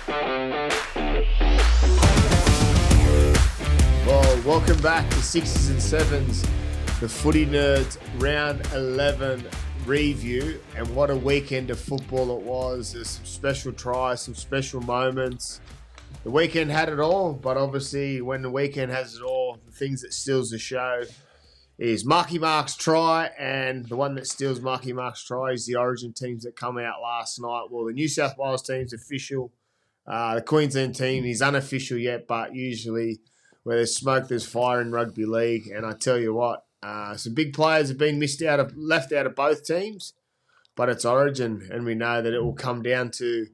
Well, welcome back to Sixes and Sevens, the Footy Nerds Round 11 review. And what a weekend of football it was. There's some special tries, some special moments. The weekend had it all, but obviously when the weekend has it all, the things that steals the show is Marky Mark's try, and the one that steals Marky Mark's try is the Origin teams that come out last night. Well, the New South Wales team's official. The Queensland team is unofficial yet, but usually where there's smoke, there's fire in rugby league. And I tell you what, some big left out of both teams, but it's Origin, and we know that it will come down to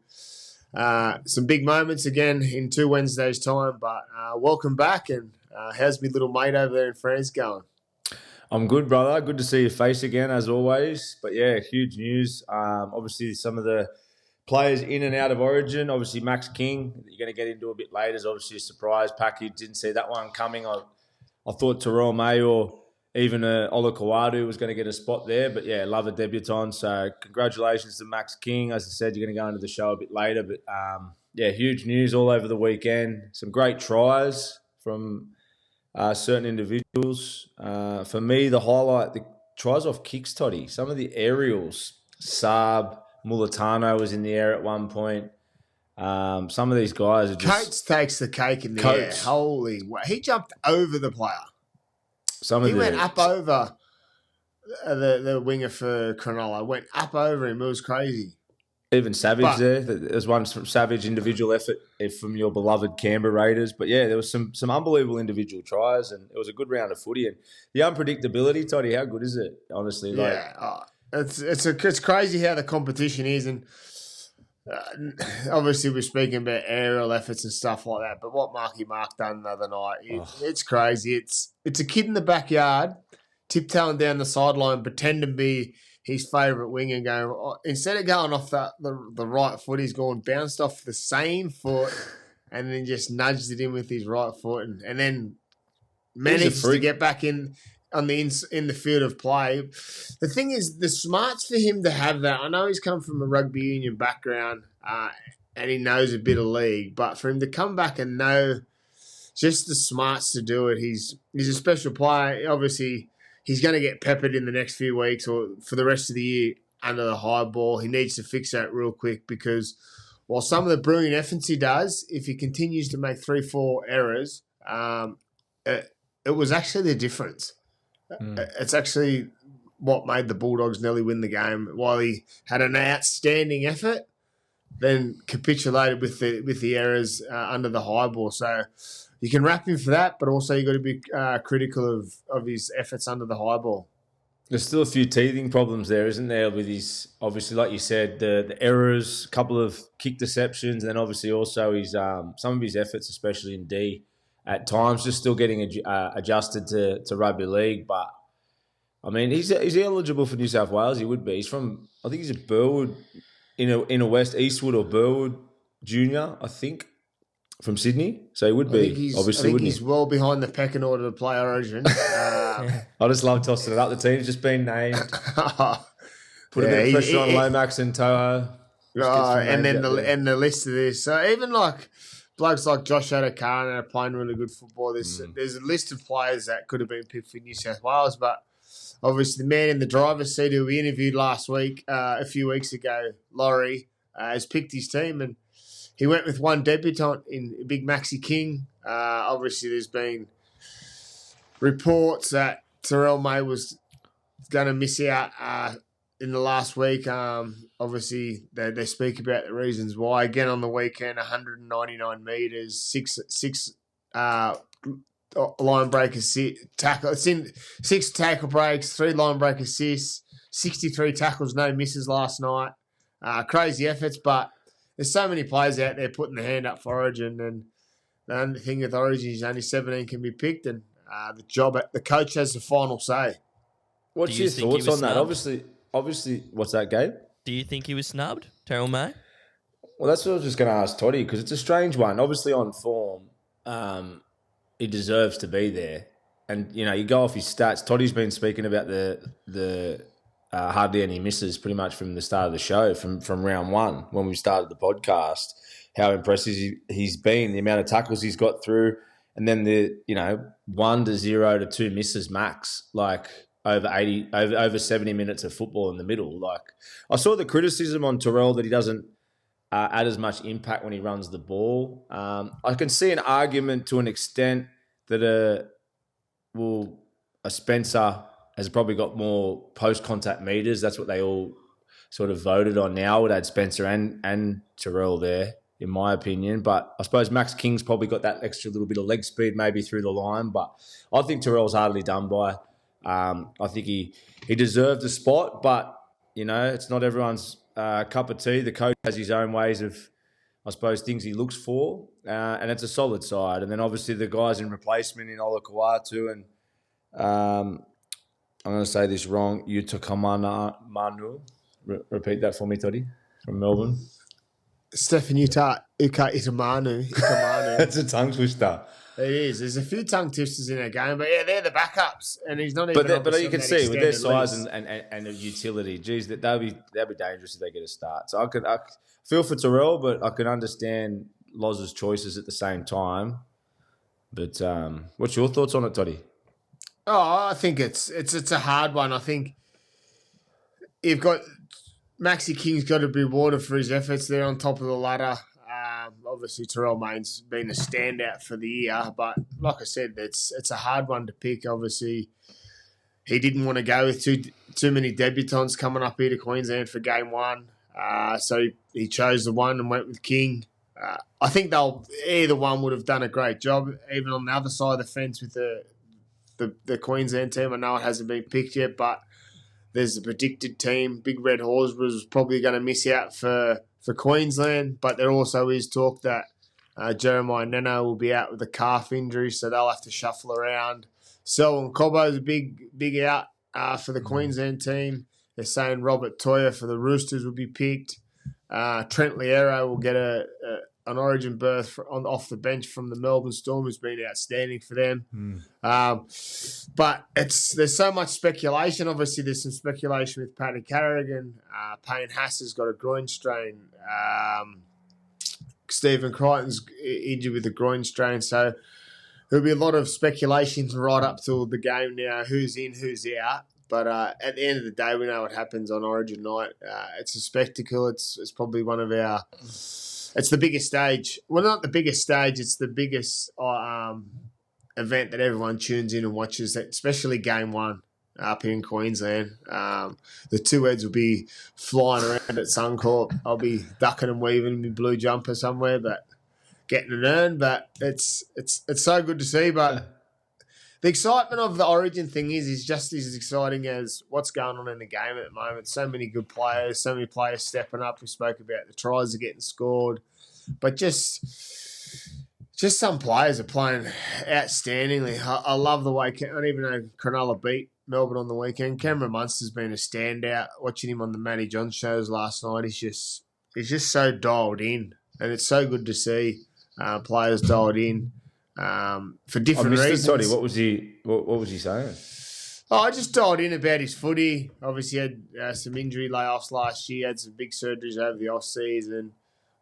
some big moments again in 2 Wednesdays' time. But welcome back, and how's my little mate over there in France going? I'm good, brother. Good to see your face again, as always. But yeah, huge news. Obviously, some of the players in and out of Origin. Obviously, Max King, that you're going to get into a bit later, is obviously a surprise package. Didn't see that one coming. I thought Terrell May or even Ola Kawadu was going to get a spot there. But yeah, love a debutant. So congratulations to Max King. As I said, you're going to go into the show a bit later. But yeah, huge news all over the weekend. Some great tries from certain individuals. For me, the highlight, the tries off kicks, Toddy. Some of the aerials, Saab, Mulitalo was in the air at one point. Some of these guys are just... Coates takes the cake in the air. Holy wow. He jumped over the player. He went up over the winger for Cronulla. Went up over him. It was crazy. Even Savage there. There's one from Savage individual effort from your beloved Canberra Raiders. But yeah, there was some unbelievable individual tries, and it was a good round of footy. And the unpredictability, Toddy, how good is it? Honestly, it's crazy how the competition is, and obviously we're speaking about aerial efforts and stuff like that. But what Marky Mark done the other night, it's crazy. It's a kid in the backyard tiptoeing down the sideline, pretending to be his favourite winger, going instead of going off the right foot, he's gone bounced off the same foot and then just nudged it in with his right foot, and then managed to get back in the field of play. The thing is, the smarts for him to have that. I know he's come from a rugby union background and he knows a bit of league, but for him to come back and know just the smarts to do it, he's a special player. Obviously, he's going to get peppered in the next few weeks or for the rest of the year under the high ball. He needs to fix that real quick, because while some of the brilliant efforts he does, if he continues to make 3-4 errors, it was actually the difference. It's actually what made the Bulldogs nearly win the game. While he had an outstanding effort, then capitulated with the errors under the high ball. So you can wrap him for that, but also you've got to be critical of his efforts under the high ball. There's still a few teething problems there, isn't there, with his, obviously, like you said, the errors, a couple of kick deceptions, and then obviously also his some of his efforts, especially in D, at times just still getting adjusted to rugby league. But, I mean, he's eligible for New South Wales. He would be. He's from, I think he's a Burwood, in a West Eastwood or Burwood junior, I think, from Sydney. So he would be, obviously, wouldn't he? He's well behind the pecking order to play Origin. I just love tossing it up. The team's just been named. Put a bit of pressure on Lomax and Toho. And then the list of this. So even like blokes like Josh Adokar are playing really good football. There's a list of players that could have been picked for New South Wales, but obviously the man in the driver's seat who we interviewed last week, a few weeks ago, Laurie, has picked his team, and he went with one debutant in Big Maxi King. Obviously there's been reports that Terrell May was going to miss out in the last week. Obviously, they speak about the reasons why. Again, on the weekend, 199 metres, six line break tackle. It's in 6 tackle breaks, 3 line break assists, 63 tackles, no misses last night. Crazy efforts, but there's so many players out there putting the hand up for Origin, and the only thing with Origin is only 17 can be picked, and the coach has the final say. What's your thoughts on that? Obviously, what's that, Gabe? Do you think he was snubbed, Terrell May? Well, that's what I was just going to ask Toddy, because it's a strange one. Obviously, on form, he deserves to be there. And, you know, you go off his stats. Toddy's been speaking about the hardly any misses pretty much from the start of the show, from round one when we started the podcast. how impressive he's been, the amount of tackles he's got through, and then the 1 to 0 to 2 misses max, like over 70 minutes of football in the middle. Like I saw the criticism on Terrell that he doesn't add as much impact when he runs the ball. I can see an argument to an extent that a Spencer has probably got more post-contact meters. That's what they all sort of voted on now. I would add Spencer and Terrell there, in my opinion. But I suppose Max King's probably got that extra little bit of leg speed maybe through the line. But I think Terrell's hardly done by. I think he deserved the spot, but, it's not everyone's cup of tea. The coach has his own ways of, I suppose, things he looks for, and it's a solid side. And then obviously the guys in replacement in Olakau'atu and I'm going to say this wrong, Manu. Repeat that for me, Toddy, from Melbourne. Stefan Itamanu. That's a tongue twister. It is. There's a few tongue twisters in our game, but yeah, they're the backups, and he's not even. But you can see with their size and the utility, geez, that'd be dangerous if they get a start. So I feel for Terrell, but I can understand Loz's choices at the same time. But what's your thoughts on it, Toddy? Oh, I think it's a hard one. I think you've got Maxi King's got to be rewarded for his efforts there on top of the ladder. Obviously, Terrell May's been a standout for the year, but like I said, it's a hard one to pick. Obviously, he didn't want to go with too many debutants coming up here to Queensland for game one, so he chose the one and went with King. I think either one would have done a great job, even on the other side of the fence with the Queensland team. I know it hasn't been picked yet, but there's a predicted team. Big Red Horse was probably going to miss out for Queensland, but there also is talk that Jeremiah Neno will be out with a calf injury, so they'll have to shuffle around. Selwyn Cobbo's a big out for the Queensland team. They're saying Robert Toya for the Roosters will be picked. Trent Liero will get an origin berth off the bench from the Melbourne Storm, who's been outstanding for them. But there's so much speculation. Obviously, there's some speculation with Paddy Carrigan. Payne Haas has got a groin strain. Stephen Crichton's injured with a groin strain. So there'll be a lot of speculation right up till the game now, who's in, who's out. But at the end of the day, we know what happens on Origin night. It's a spectacle. It's probably one of our... It's the biggest stage. Well, not the biggest stage. It's the biggest event that everyone tunes in and watches, especially game one up here in Queensland. The two heads will be flying around at Suncorp. I'll be ducking and weaving in my blue jumper somewhere, but getting an earn. But it's so good to see. But the excitement of the Origin thing is just as exciting as what's going on in the game at the moment. So many good players, so many players stepping up. We spoke about the tries are getting scored. But just some players are playing outstandingly. I love the way, I don't even know, Cronulla beat Melbourne on the weekend. Cameron Munster's been a standout. Watching him on the Matty John shows last night, he's just so dialed in. And it's so good to see players dialed in. For different reasons. Toddy, what was he saying? I just dialed in about his footy. Obviously, he had some injury layoffs last year. Had some big surgeries over the off season.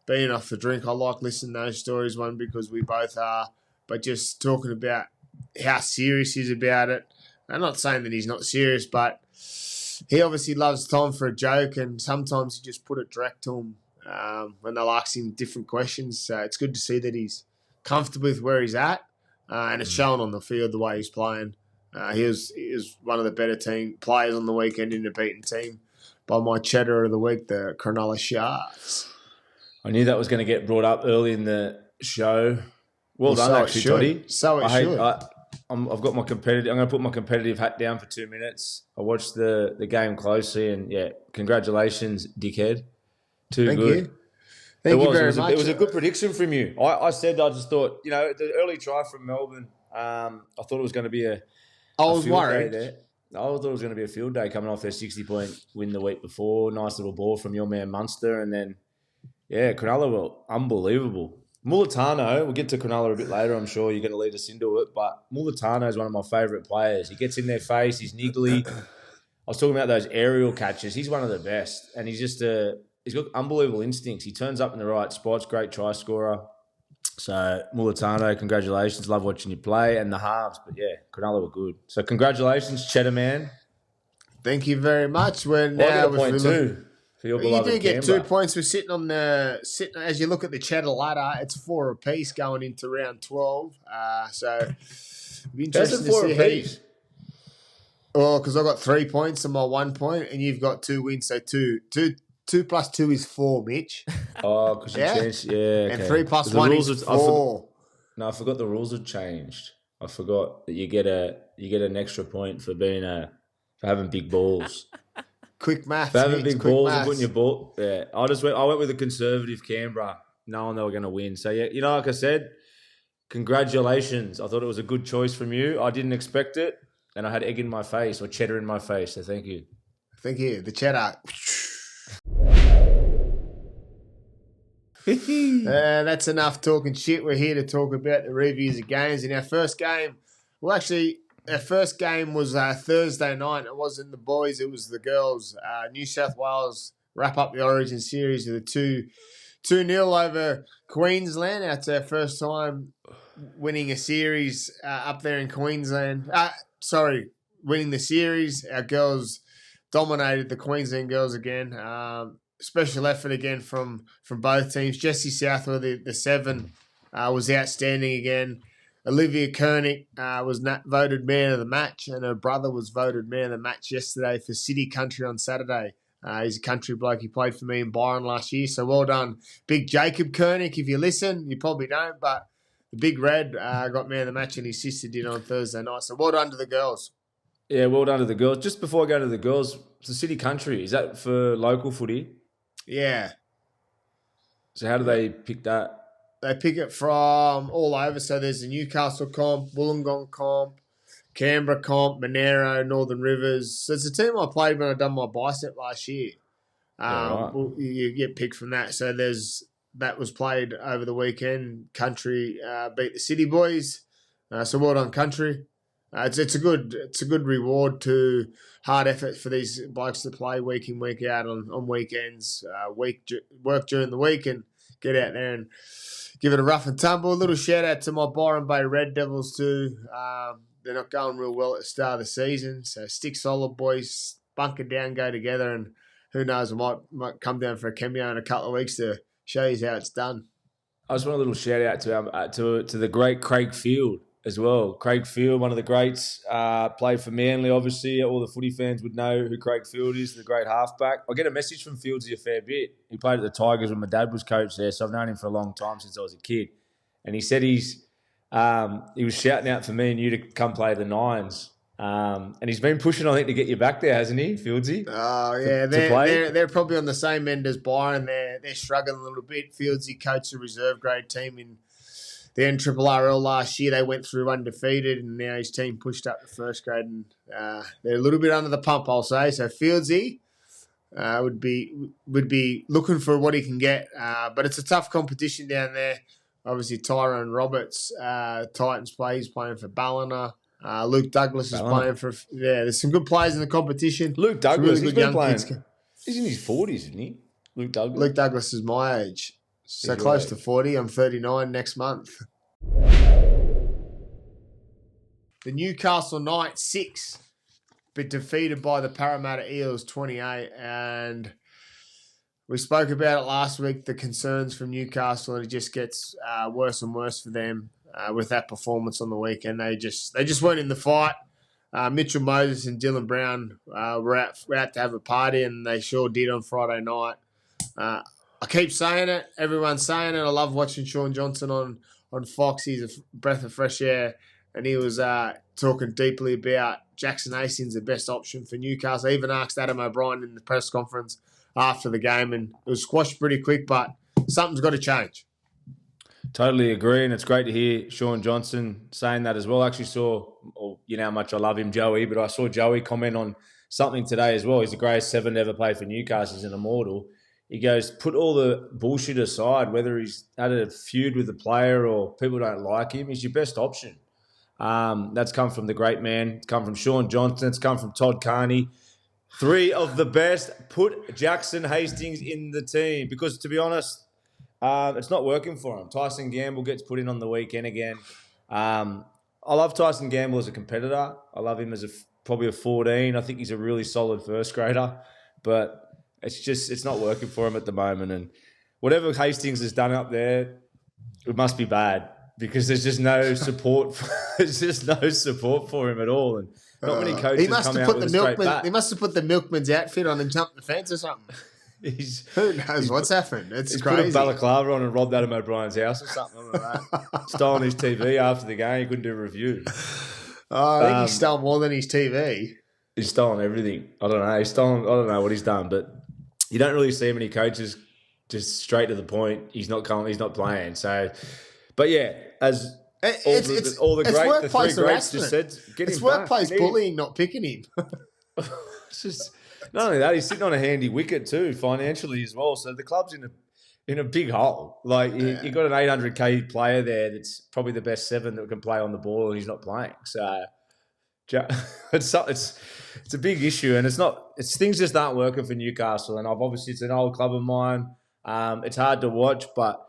Being off the drink, I like listening to those stories. One, because we both are, but just talking about how serious he's about it. I'm not saying that he's not serious, but he obviously loves time for a joke, and sometimes he just put it direct to him when they'll ask him different questions. So it's good to see that he's comfortable with where he's at, and it's shown on the field the way he's playing. He was one of the better team players on the weekend in the beaten team by my Cheddar of the week, the Cronulla Sharks. I knew that was going to get brought up early in the show. Well done, actually, Toddy. So it should. I've got my competitive. I'm going to put my competitive hat down for 2 minutes. I watched the game closely, and yeah, congratulations, dickhead. Thank you. Thank you very much. It was a good prediction from you. I just thought, the early try from Melbourne, I thought it was going to be I was worried. I thought it was going to be a field day coming off their 60-point win the week before. Nice little ball from your man Munster, and then, yeah, Cronulla were unbelievable. Mulitalo, we'll get to Cronulla a bit later, I'm sure you're going to lead us into it, but Mulitalo is one of my favourite players. He gets in their face, he's niggly. I was talking about those aerial catches. He's one of the best, and he's just a he's got unbelievable instincts. He turns up in the right spots, great try scorer. So, Mulitalo, congratulations. Love watching you play. And the halves, but yeah, Cronulla were good. So, congratulations, Cheddar man. Thank you very much. I get a point too for your you beloved do get Canberra. 2 points for sitting as you look at the Cheddar ladder, it's 4 apiece going into round 12. So, it'll be interesting to see apiece? Oh, because I got 3 points and my 1 point, and you've got 2 wins. So, 2 plus 2 is 4, Mitch. Oh, because you changed. Yeah. Okay. And 3 plus 1 is 4. I forgot the rules have changed. I forgot that you get an extra point for for having big balls. Quick maths. For having big balls maths. and putting your ball. Yeah, I went with a conservative Canberra, knowing they were going to win. So yeah, like I said, congratulations. I thought it was a good choice from you. I didn't expect it, and I had egg in my face or cheddar in my face. So thank you. Thank you. The Cheddar. That's enough talking shit. We're here to talk about the reviews of games. In our first game, our first game was Thursday night. It wasn't the boys, it was the girls. New South Wales wrap up the Origin series with a 2-0 over Queensland. That's our first time winning a series up there in Queensland. Winning the series. Our girls dominated the Queensland girls again. Special effort again from both teams. Jessie Southwell, the 7, was outstanding again. Olivia Koenig was voted man of the match, and her brother was voted man of the match yesterday for City Country on Saturday. He's a country bloke. He played for me in Byron last year, so well done. Big Jacob Koenig, if you listen, you probably don't, but the Big Red got man of the match, and his sister did on Thursday night, so well done to the girls. Yeah, well done to the girls. Just before I go to the girls, the City Country, is that for local footy? Yeah. So how do they pick that? They pick it from all over. So there's the Newcastle comp, Wollongong comp, Canberra comp, Monero, Northern Rivers. So it's a team I played when I done my bicep last year. Right. You get picked from that. So that was played over the weekend. Country beat the City boys. So well done, Country. It's a good reward to hard effort for these blokes to play week in, week out on weekends, work during the week and get out there and give it a rough and tumble. A little shout out to my Byron Bay Red Devils too. They're not going real well at the start of the season, so stick solid, boys. Bunker down, go together, and who knows, I might come down for a cameo in a couple of weeks to show you how it's done. I just want a little shout out to the great Craig Field as well. Craig Field, one of the greats, played for Manly. Obviously, all the footy fans would know who Craig Field is, the great halfback. I get a message from Fieldsy a fair bit. He played at the Tigers when my dad was coach there, so I've known him for a long time since I was a kid. And he said he was shouting out for me and you to come play the Nines. And he's been pushing, I think, to get you back there, hasn't he, Fieldsy? Oh, yeah. They're probably on the same end as Byron. They're struggling a little bit. Fieldsy coached a reserve grade team in the NRRL last year. They went through undefeated, and now his team pushed up to first grade, and they're a little bit under the pump, I'll say. So Fieldsy would be looking for what he can get, but it's a tough competition down there. Obviously, Tyrone Roberts, Titans he's playing for Ballina. Luke Douglas is playing for. Yeah, there's some good players in the competition. Luke Douglas, he's been playing. He's in his 40s, isn't he? Luke Douglas. Luke Douglas is my age. So close to 40. I'm 39 next month. The Newcastle Knights 6, but defeated by the Parramatta Eels 28. And we spoke about it last week, the concerns from Newcastle, and it just gets worse and worse for them with that performance on the weekend. They just weren't in the fight. Mitchell Moses and Dylan Brown were out to have a party, and they sure did on Friday night. I keep saying it. Everyone's saying it. I love watching Sean Johnson on Fox. He's a breath of fresh air. And he was talking deeply about Jackson Hastings, the best option for Newcastle. I even asked Adam O'Brien in the press conference after the game, and it was squashed pretty quick, but something's got to change. Totally agree, and it's great to hear Sean Johnson saying that as well. I actually saw, you know how much I love him, Joey, but I saw Joey comment on something today as well. He's the greatest 7 to ever play for Newcastle. He's an immortal. He goes, put all the bullshit aside, whether he's had a feud with the player or people don't like him, he's your best option. That's come from the great man. It's come from Sean Johnson. It's come from Todd Carney. 3 of the best. Put Jackson Hastings in the team because, to be honest, it's not working for him. Tyson Gamble gets put in on the weekend again. I love Tyson Gamble as a competitor. I love him as probably a 14. I think he's a really solid first grader, but it's not working for him at the moment. And whatever Hastings has done up there, it must be bad because there's just no support. There's just no support for him at all, and not many coaches come out with a straight bat. He must have put the milkman's outfit on and jumped the fence or something. Who knows what's happened? It's crazy. Put a balaclava on and robbed Adam O'Brien's house or something like that. Stolen his TV after the game. He couldn't do a review. I think he stole more than his TV. He's stolen everything. I don't know. I don't know what he's done, but you don't really see many coaches just straight to the point. He's not playing. So, but yeah, as all the three greats just said, get him it's workplace bullying, not picking him. It's just not only that, he's sitting on a handy wicket too, financially as well. So the club's in a big hole. Like you got an 800k player there that's probably the best 7 that can play on the ball, and he's not playing. So it's a big issue, and things just aren't working for Newcastle. And it's an old club of mine. It's hard to watch, but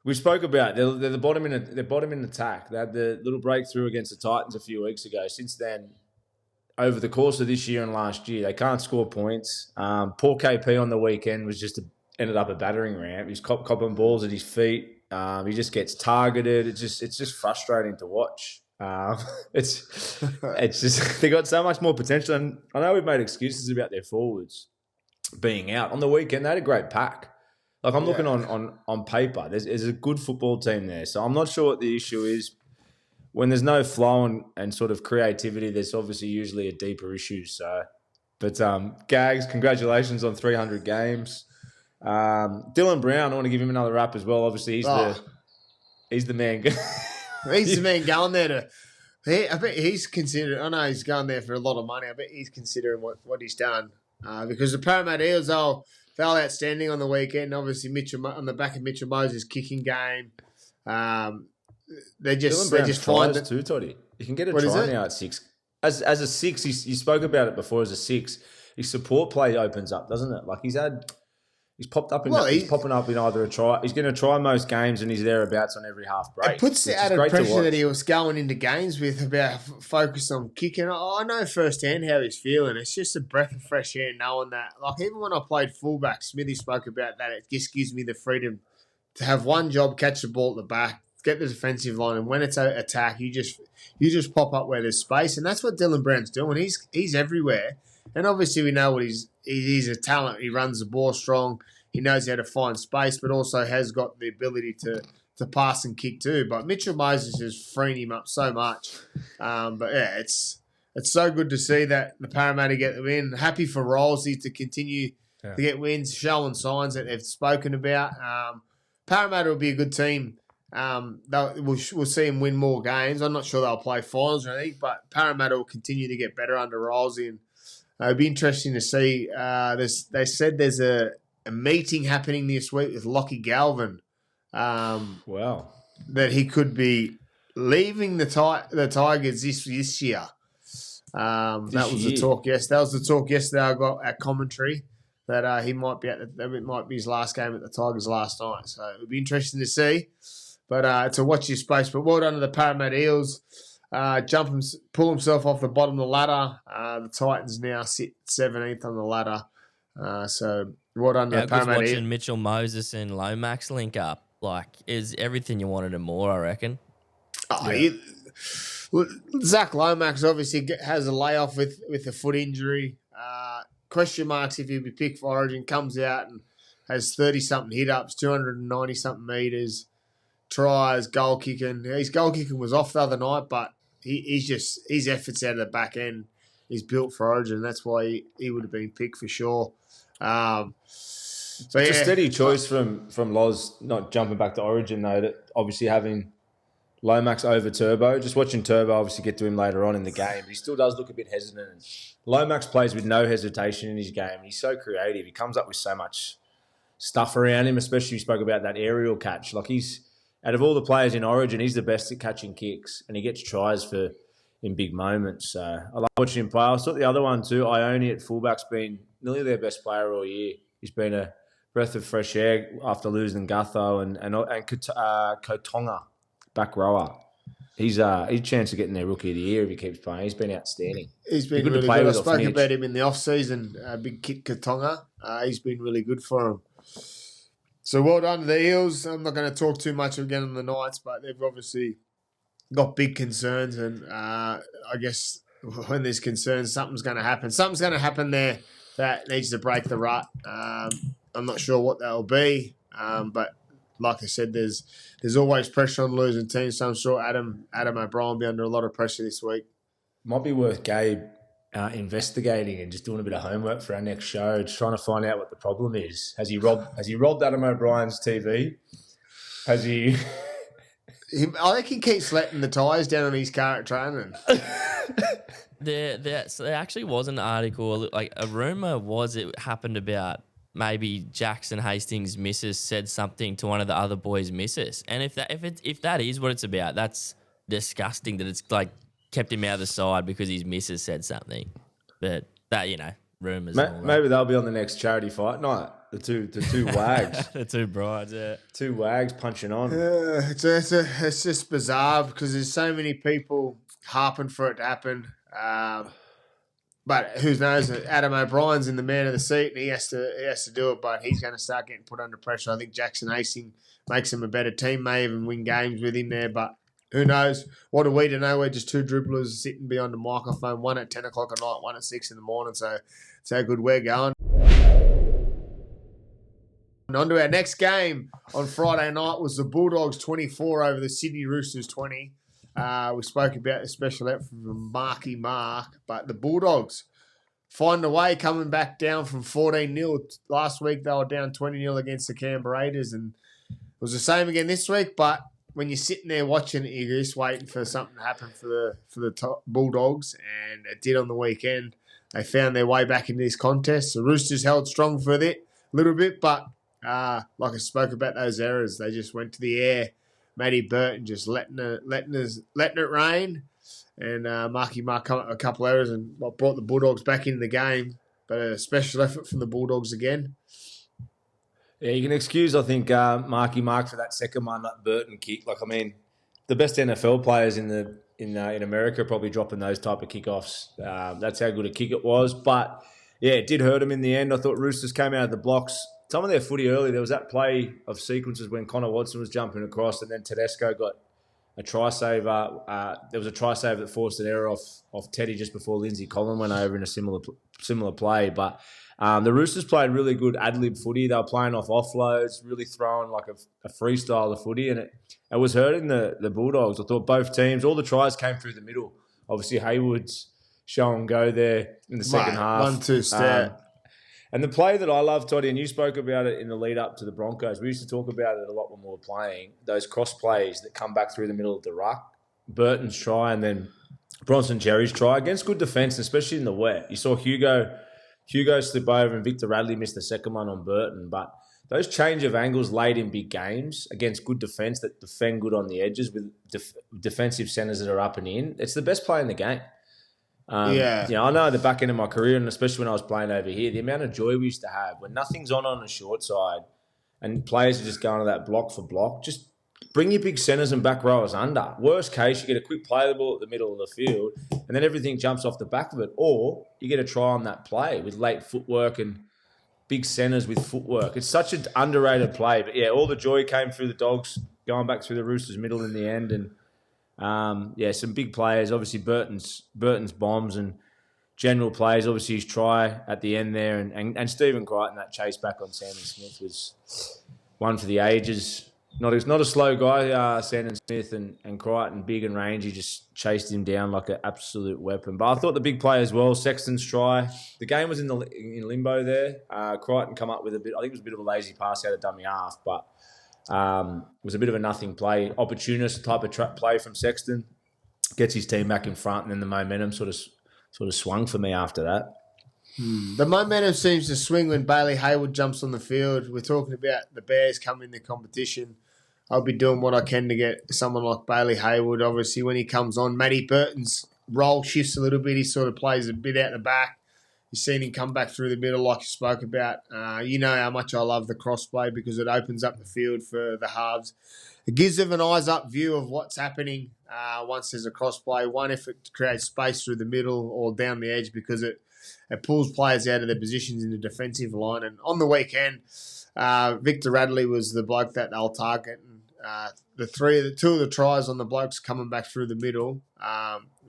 we spoke about they're the bottom in attack. They had the little breakthrough against the Titans a few weeks ago. Since then, over the course of this year and last year, they can't score points. Poor KP on the weekend ended up a battering ram. He's copping balls at his feet. He just gets targeted. It's just frustrating to watch. It's just they got so much more potential. And I know we've made excuses about their forwards being out. On the weekend, they had a great pack. Like I'm looking on paper, there's a good football team there. So I'm not sure what the issue is. When there's no flow and sort of creativity, there's obviously usually a deeper issue. So, but Gags, congratulations on 300 games. Dylan Brown, I want to give him another rap as well. Obviously, he's the man. He's the man going there I bet he's considered. I know he's going there for a lot of money. I bet he's considering what he's done because the Parramatta Eels fell outstanding on the weekend. Obviously, Mitchell on the back of Mitchell Moses' kicking game. They just find that too, Toddy. You can get a try now at 6. As a 6, you spoke about it before. As a 6, his support play opens up, doesn't it? Like he's popped up he's popping up in either a try. He's going to try most games, and he's thereabouts on every half break. It puts the added pressure that he was going into games with about focus on kicking. I know firsthand how he's feeling. It's just a breath of fresh air knowing that. Like even when I played fullback, Smithy spoke about that. It just gives me the freedom to have one job: catch the ball at the back, get the defensive line, and when it's an attack, you just pop up where there's space, and that's what Dylan Brown's doing. He's everywhere, and obviously we know he's a talent. He runs the ball strong. He knows how to find space, but also has got the ability to pass and kick too. But Mitchell Moses is freeing him up so much. But yeah, it's so good to see that the Parramatta get the win. Happy for Rolsey to continue to get wins, showing signs that they've spoken about. Parramatta will be a good team. We'll see them win more games. I'm not sure they'll play finals or anything, but Parramatta will continue to get better under Rolsey. And it'll be interesting to see. They said there's a meeting happening this week with Lockie Galvin. Wow. That he could be leaving the Tigers this year. That was the talk yesterday. I got at commentary that he might be it might be his last game at the Tigers last night. So it'll be interesting to see. But to watch his space. But well done to the Parramatta Eels. Pull himself off the bottom of the ladder. The Titans now sit 17th on the ladder. So well done to the Parramatta Eels. Watching Mitchell Moses and Lomax link up is everything you wanted and more, I reckon. Zach Lomax obviously has a layoff with a foot injury. Question marks if he'll be picked for Origin. Comes out and has 30-something hit-ups, 290-something metres. Tries, goal kicking. His goal kicking was off the other night, but his efforts out of the back end is built for Origin. That's why he would have been picked for sure. It's a steady choice from Loz not jumping back to Origin though. That obviously having Lomax over Turbo. Just watching Turbo obviously get to him later on in the game. He still does look a bit hesitant. Lomax plays with no hesitation in his game. He's so creative. He comes up with so much stuff around him. Especially you spoke about that aerial catch. Like he's. Out of all the players in Origin, he's the best at catching kicks, and he gets tries for in big moments. So I like watching him play. I thought the other one too, Ione at fullback's been nearly their best player all year. He's been a breath of fresh air after losing Gutho and Kotonga, back rower. He's a chance of getting their rookie of the year if he keeps playing. He's been outstanding. He's been really good. I spoke about him in the off-season, big Kit Kotonga. He's been really good for him. So well done to the Eels. I'm not going to talk too much again on the Knights, but they've obviously got big concerns, and I guess when there's concerns, something's going to happen. Something's going to happen there that needs to break the rut. I'm not sure what that'll be, but like I said, there's always pressure on losing teams, so I'm sure Adam O'Brien will be under a lot of pressure this week. Might be worth Gabe investigating and just doing a bit of homework for our next show, just trying to find out what the problem is. Has he robbed Adam O'Brien's TV? Has he? I think he keeps letting the tyres down on his car at training. There actually was an article, like a rumour was it happened about maybe Jackson Hastings' missus said something to one of the other boys' missus. And if that is what it's about, that's disgusting that it's like kept him out of the side because his missus said something. But that, rumours. Maybe they'll be on the next charity fight night. The two wags. The two brides, yeah. Two wags punching on. It's just bizarre because there's so many people harping for it to happen. But who knows? Adam O'Brien's in the man of the seat, and he has to do it. But he's going to start getting put under pressure. I think Jackson Hastings makes him a better team. May even win games with him there, but who knows? What are we to know? We're just two dribblers sitting behind the microphone. One at 10 o'clock at night, one at 6 in the morning. So it's how good we're going. And on to our next game on Friday night was the Bulldogs 24 over the Sydney Roosters 20. We spoke about the special effort from Marky Mark, but the Bulldogs find a way coming back down from 14-0. Last week they were down 20-0 against the Canberra Raiders, and it was the same again this week. But when you're sitting there watching it, you're just waiting for something to happen for the Bulldogs, and it did on the weekend. They found their way back into this contest. The Roosters held strong for it a little bit, but like I spoke about those errors, they just went to the air. Matty Burton just letting it rain, and Marky Mark come up a couple errors and brought the Bulldogs back into the game. But a special effort from the Bulldogs again. Yeah, you can excuse, I think, Marky Mark for that second one, that Burton kick. Like, I mean, the best NFL players in America are probably dropping those type of kickoffs. That's how good a kick it was. But yeah, it did hurt them in the end. I thought Roosters came out of the blocks. Some of their footy early, there was that play of sequences when Connor Watson was jumping across, and then Tedesco got a try saver. There was a try saver that forced an error off Teddy just before Lindsay Collin went over in a similar play. But the Roosters played really good ad-lib footy. They were playing off offloads, really throwing like a freestyle of footy, and it was hurting the Bulldogs. I thought both teams, all the tries came through the middle. Obviously, Hayward's show and go there in the second half. 1-2 stat. And the play that I love, Toddy, and you spoke about it in the lead up to the Broncos, we used to talk about it a lot when we were playing, those cross plays that come back through the middle of the ruck. Burton's try and then Bronson Cherry's try against good defence, especially in the wet. You saw Hugo slip over and Victor Radley missed the second one on Burton. But those change of angles late in big games against good defence that defend good on the edges with defensive centres that are up and in, it's the best play in the game. I know at the back end of my career, and especially when I was playing over here, the amount of joy we used to have when nothing's on the short side and players are just going to that block for block, just bring your big centres and back rowers under. Worst case, you get a quick play the ball at the middle of the field and then everything jumps off the back of it. Or you get a try on that play with late footwork and big centres with footwork. It's such an underrated play. But, yeah, all the joy came through the Dogs, going back through the Roosters' middle in the end, and some big players. Obviously, Burton's bombs and general plays. Obviously, his try at the end there, and Stephen Crichton, that chase back on Sandon Smith was one for the ages. Not a slow guy, Sandon Smith, and Crichton, big and rangy, just chased him down like an absolute weapon. But I thought the big play as well, Sexton's try. The game was in limbo there. Crichton come up with I think it was a bit of a lazy pass out of dummy half, but it was a bit of a nothing play, opportunist type of play from Sexton. Gets his team back in front, and then the momentum sort of swung for me after that. The momentum seems to swing when Bailey Hayward jumps on the field. We're talking about the Bears coming in the competition. I'll be doing what I can to get someone like Bailey Hayward. Obviously, when he comes on, Matty Burton's role shifts a little bit. He sort of plays a bit out the back. You've seen him come back through the middle like you spoke about. You know how much I love the crossplay because it opens up the field for the halves. It gives them an eyes-up view of what's happening once there's a crossplay. One, if it creates space through the middle or down the edge because it pulls players out of their positions in the defensive line. And on the weekend, Victor Radley was the bloke that they'll target. And two of the tries on the blokes coming back through the middle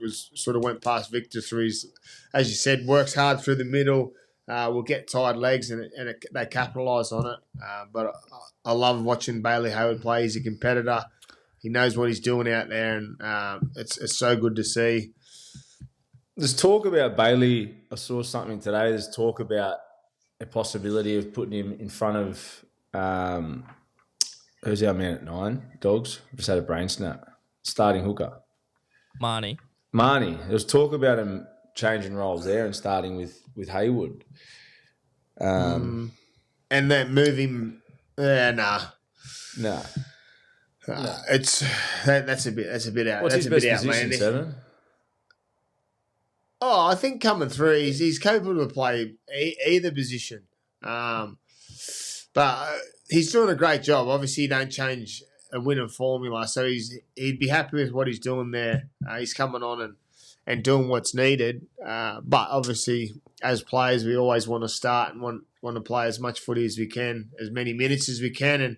was sort of went past Victor through his, as you said, works hard through the middle, will get tired legs and they capitalise on it. But I love watching Bailey Hayward play. He's a competitor. He knows what he's doing out there, and it's so good to see. There's talk about Bailey. I saw something today. There's talk about a possibility of putting him in front of who's our man at 9? Dogs. Just had a brain snap. Starting hooker. Marnie. There was talk about him changing roles there and starting with Hayward. And then move him. Nah. It's that's a bit out. What's that's his a best bit position, outlandish. 7? Oh, I think coming through, he's capable to play either position. But he's doing a great job. Obviously, you don't change a winning formula, so he'd be happy with what he's doing there. He's coming on and doing what's needed. But obviously, as players, we always want to start and want to play as much footy as we can, as many minutes as we can. And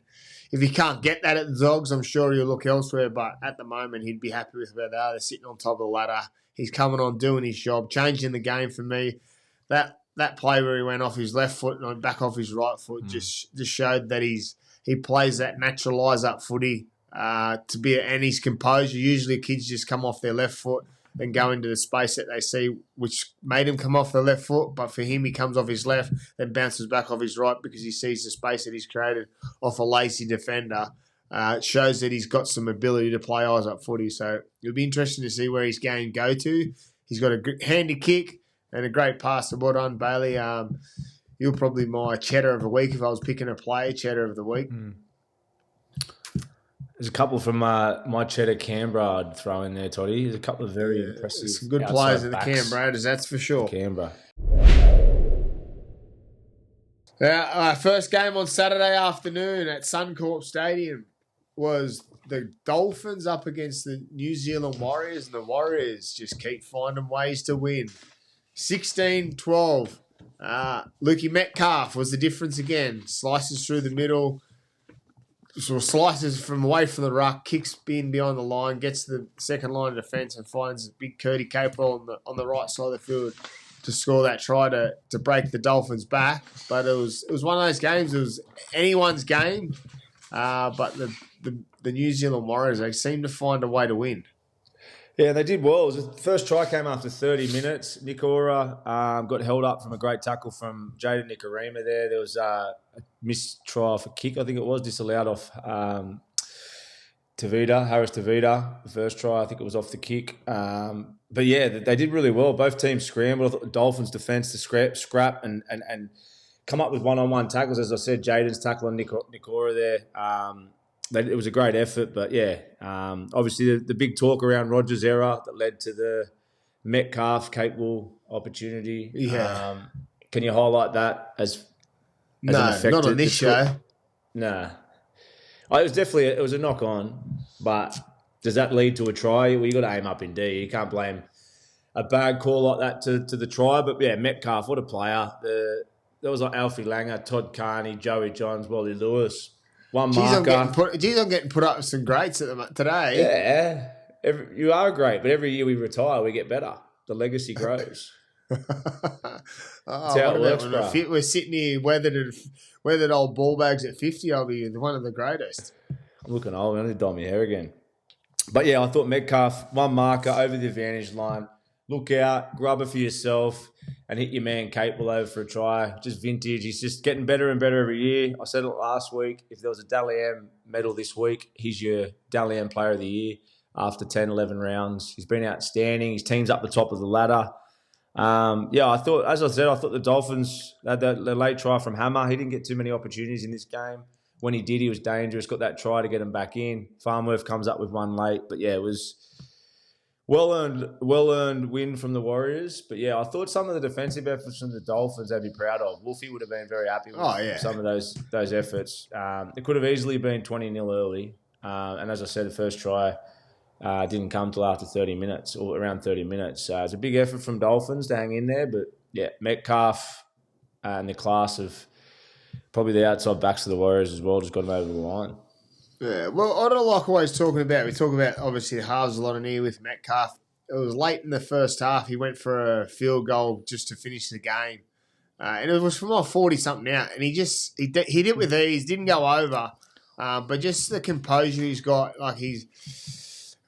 if he can't get that at the Dogs, I'm sure he'll look elsewhere. But at the moment, he'd be happy with where they are. They're sitting on top of the ladder. He's coming on, doing his job, changing the game for me. That play where he went off his left foot and back off his right foot just showed that he plays that naturalise up footy and his composure. Usually kids just come off their left foot and go into the space that they see, which made him come off the left foot. But for him, he comes off his left, then bounces back off his right because he sees the space that he's created off a lazy defender. It shows that he's got some ability to play eyes up footy. So it'll be interesting to see where his game go to. He's got a good, handy kick and a great pass. So well done, Bailey. You're probably my Cheddar of the week if I was picking a player, Cheddar of the week. There's a couple from my Cheddar Canberra I'd throw in there, Toddy. There's a couple of very impressive some good players in the backs. Canberra, that's for sure. Canberra. Our first game on Saturday afternoon at Suncorp Stadium was the Dolphins up against the New Zealand Warriors, and the Warriors just keep finding ways to win. 16-12. Lukey Metcalf was the difference again. Slices through the middle, sort of slices from away from the ruck, kicks in behind the line, gets to the second line of defence and finds big Curdy Capewell on the right side of the field to score that try to break the Dolphins back. But it was one of those games. It was anyone's game, but the New Zealand Warriors, they seem to find a way to win. Yeah, they did well. The first try came after 30 minutes. Nick Ora got held up from a great tackle from Jaden Nikorima there. There was a missed try for kick, I think it was, disallowed off Harris Tavita. The first try, I think it was off the kick. But yeah, they did really well. Both teams scrambled. I thought the Dolphins' defence to scrap and come up with one-on-one tackles. As I said, Jaden's tackle on Nick Ora there. It was a great effort, but yeah, obviously the big talk around Rogers' error that led to the Metcalf Capewell opportunity. Yeah. Can you highlight that as no, an effect? Not on this show. Nah. It was a knock on, but does that lead to a try? Well, you got to aim up in D. You can't blame a bad call like that to the try. But yeah, Metcalf, what a player. There was like Alfie Langer, Todd Carney, Joey Johns, Wally Lewis. One marker. I'm getting put up with some greats today. Yeah. You are great, but every year we retire, we get better. The legacy grows. That's how it works, bro. We're sitting here weathered old ball bags at 50. I'll be one of the greatest. I'm looking old. I need to dye my hair again. But yeah, I thought Metcalf, one marker over the advantage line. Look out, grub it for yourself, and hit your man Capewell over for a try. Just vintage. He's just getting better and better every year. I said it last week. If there was a Dally M medal this week, he's your Dally M Player of the Year after 10, 11 rounds. He's been outstanding. His team's up the top of the ladder. I thought the Dolphins had the late try from Hammer. He didn't get too many opportunities in this game. When he did, he was dangerous. Got that try to get him back in. Farmworth comes up with one late. But yeah, it was well-earned win from the Warriors. But, yeah, I thought some of the defensive efforts from the Dolphins they'd be proud of. Wolfie would have been very happy with some of those efforts. It could have easily been 20-0 early. And as I said, the first try didn't come till after 30 minutes or around 30 minutes. It's a big effort from Dolphins to hang in there. But, yeah, Metcalf and the class of probably the outside backs of the Warriors as well just got them over the line. Yeah, well, I don't like always talking about. We talk about obviously the halves a lot in here with Metcalf. It was late in the first half. He went for a field goal just to finish the game, and it was from like 40-something out. And he hit it with ease, didn't go over, but just the composure he's got. Like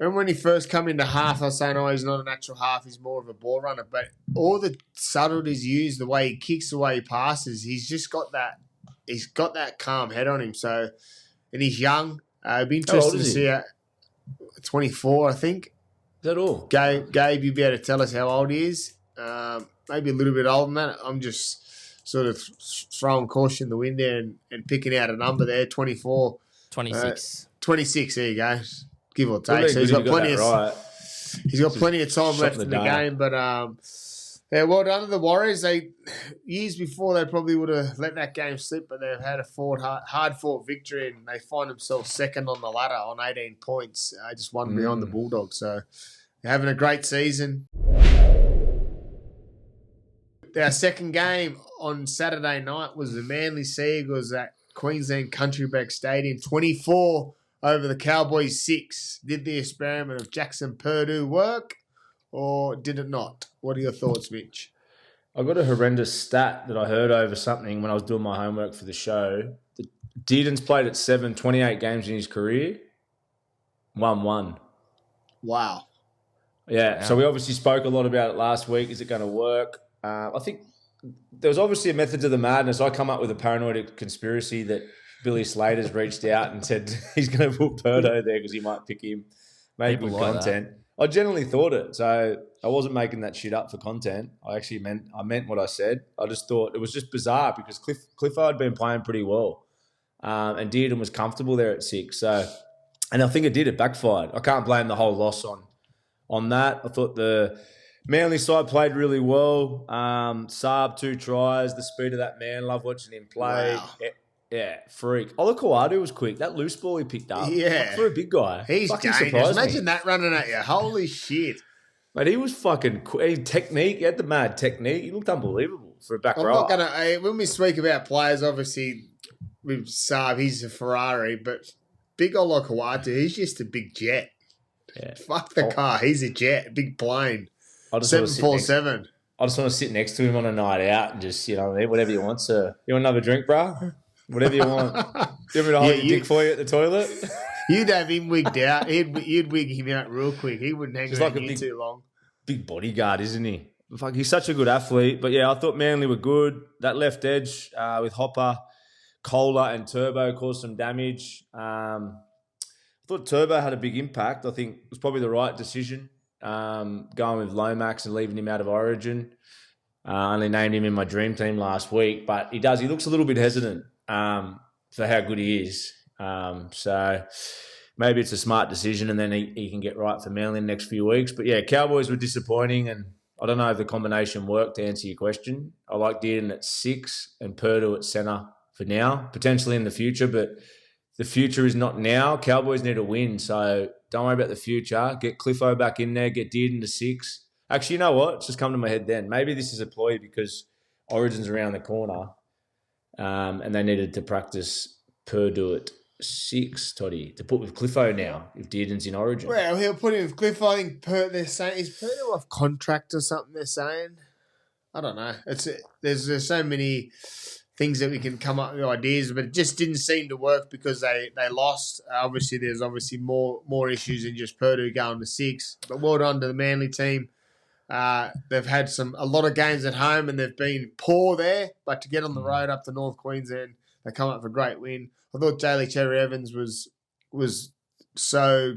remember when he first come into half, I was saying, oh, he's not a natural half. He's more of a ball runner. But all the subtleties used, the way he kicks, the way he passes, he's just got that. He's got that calm head on him. So. And he's young. It'd be interesting to see 24, I think. Is that all? Gabe, you'd be able to tell us how old he is. Maybe a little bit older than that. I'm just sort of throwing caution in the wind there and picking out a number there, 24. 26. 26, there you go. Give or take. So he's got plenty of time left in the game. But, yeah, well done to the Warriors. Years before, they probably would have let that game slip, but they've had a hard-fought victory, and they find themselves second on the ladder on 18 points, just one beyond the Bulldogs. So they're having a great season. Our second game on Saturday night was the Manly Sea Eagles at Queensland Countrybank Stadium, 24 over the Cowboys 6. Did the experiment of Jackson Purdue work, or did it not? What are your thoughts, Mitch? I got a horrendous stat that I heard over something when I was doing my homework for the show. Dearden's played at 28 games in his career, won 1. Wow. Yeah, so we obviously spoke a lot about it last week. Is it going to work? I think there was obviously a method to the madness. I come up with a paranoid conspiracy that Billy Slater's reached out and said he's going to put Purdo there because he might pick him, maybe with content. I generally thought it, so I wasn't making that shit up for content. I meant what I said. I just thought it was just bizarre because Clifford had been playing pretty well, and Dearden was comfortable there at 6. So, and I think it backfired. I can't blame the whole loss on that. I thought the Manly side played really well. Saab 2 tries, the speed of that man. Love watching him play. Wow. Yeah, freak. Olakawadu was quick. That loose ball he picked up. Yeah. For a big guy. He's dangerous. Imagine that running at you. Holy shit. Mate, he was fucking quick. Technique. He had the mad technique. He looked unbelievable for a back row. When we speak about players, obviously, with Saab, he's a Ferrari, but big Olakawadu, he's just a big jet. Yeah. Fuck the car. He's a jet, a big plane. 747. I just want to sit next to him on a night out and just, whatever you want, sir. You want another drink, bro? Whatever you want. You want me to hold your dick for you at the toilet? You'd have him wigged out. You'd wig him out real quick. He wouldn't hang around you too long. Big bodyguard, isn't he? Fuck, he's such a good athlete. But, yeah, I thought Manly were good. That left edge with Hopper, Kohler and Turbo caused some damage. I thought Turbo had a big impact. I think it was probably the right decision going with Lomax and leaving him out of Origin. I only named him in my dream team last week, but he looks a little bit hesitant for how good he is. So maybe it's a smart decision and then he can get right for Manly in the next few weeks. But, yeah, Cowboys were disappointing and I don't know if the combination worked to answer your question. I like Dearden at 6 and Purdue at centre for now, potentially in the future, but the future is not now. Cowboys need a win, so don't worry about the future. Get Cliffo back in there, get Dearden to 6. Actually, you know what? It's just come to my head then. Maybe this is a ploy because Origin's around the corner and they needed to practice Purdue at 6, Toddy, to put with Cliffo now if Dearden's in Origin. Well, he'll put him with Cliffo. I think they're saying, is Purdue off contract or something they're saying? I don't know. There's so many things that we can come up with ideas, but it just didn't seem to work because they lost. Obviously, there's more issues than just Purdue going to 6. But well done to the Manly team. They've had a lot of games at home and they've been poor there, but to get on the road up to North Queensland, they come up for a great win. I thought Cheddar Evans was so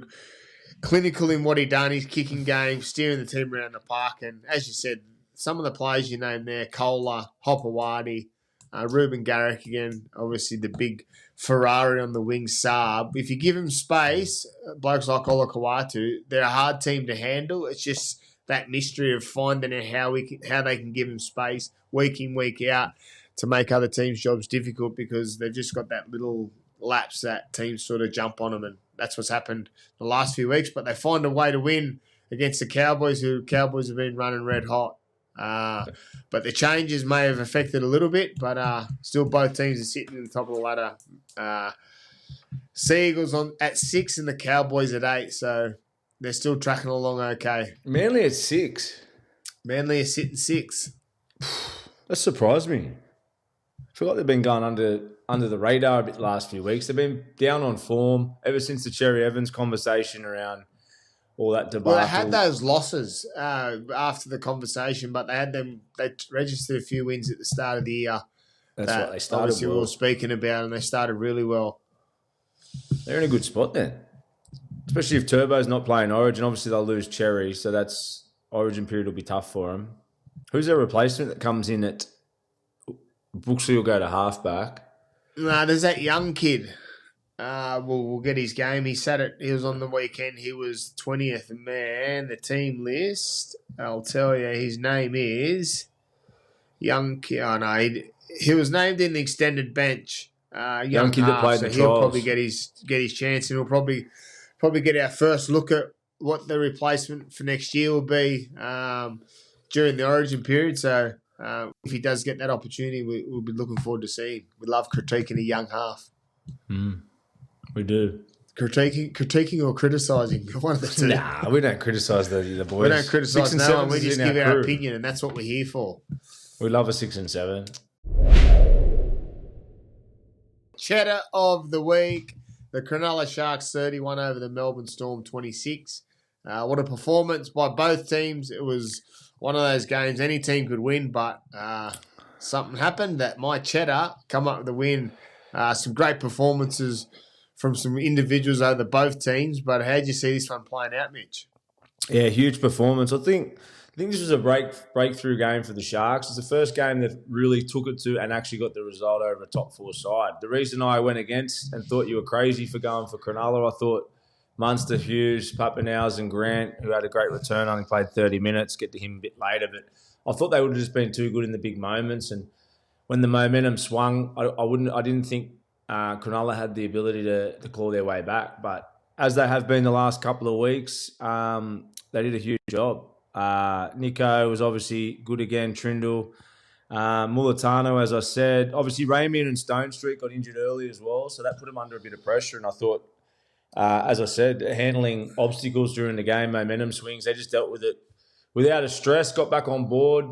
clinical in what he done, his kicking game, steering the team around the park, and as you said, some of the players you named there, Kohler, Hopewadi, Ruben Garrick again, obviously the big Ferrari on the wing Saab. If you give him space, blokes like Olakawatu, they're a hard team to handle. It's just that mystery of finding out how they can give him space week in, week out to make other teams' jobs difficult because they've just got that little lapse that teams sort of jump on them, and that's what's happened the last few weeks. But they find a way to win against the Cowboys, who Cowboys have been running red hot. But the changes may have affected a little bit, but still both teams are sitting at the top of the ladder. Sea Eagles at 6 and the Cowboys at 8, so they're still tracking along okay. Manly at 6. Manly are sitting 6. That surprised me. I feel like they've been going under the radar a bit the last few weeks. They've been down on form ever since the Cherry Evans conversation around all that debacle. Well, they had those losses after the conversation, but they registered a few wins at the start of the year. That's right. They started obviously well. we were speaking about, and they started really well. They're in a good spot then. Especially if Turbo's not playing Origin. Obviously, they'll lose Cherry, so that's Origin period will be tough for them. Who's their replacement that comes in at Brooksley will go to halfback? No, there's that young kid. We'll get his game. He was on the weekend. He was 20th man. The team list, I'll tell you, his name is young kid. Oh no, he was named in the extended bench. Young kid that played in the trials. He'll probably get his chance, and he'll probably get our first look at what the replacement for next year will be during the Origin period. So if he does get that opportunity, we'll be looking forward to seeing. We love critiquing a young half. We do. Critiquing or criticising? One of the two. Nah, we don't criticise the boys. We don't criticise no one. We just give our opinion, and that's what we're here for. We love a 6 and 7. Cheddar of the week. The Cronulla Sharks 31 over the Melbourne Storm 26. What a performance by both teams. It was one of those games any team could win, but something happened that my Cheddar come up with the win. Some great performances from some individuals over both teams, but how did you see this one playing out, Mitch? Yeah, huge performance. I think this was a breakthrough game for the Sharks. It's the first game that really took it to and actually got the result over a top 4 side. The reason I went against and thought you were crazy for going for Cronulla, I thought Munster, Hughes, Pappenhausen, and Grant, who had a great return, only played 30 minutes, get to him a bit later, but I thought they would have just been too good in the big moments. And when the momentum swung, I didn't think Cronulla had the ability to claw their way back. But as they have been the last couple of weeks, they did a huge job. Nico was obviously good again, Trindle. Mulitalo, as I said. Obviously, Ramian and Stone Street got injured early as well, so that put them under a bit of pressure. And I thought, as I said, handling obstacles during the game, momentum swings, they just dealt with it without a stress, got back on board.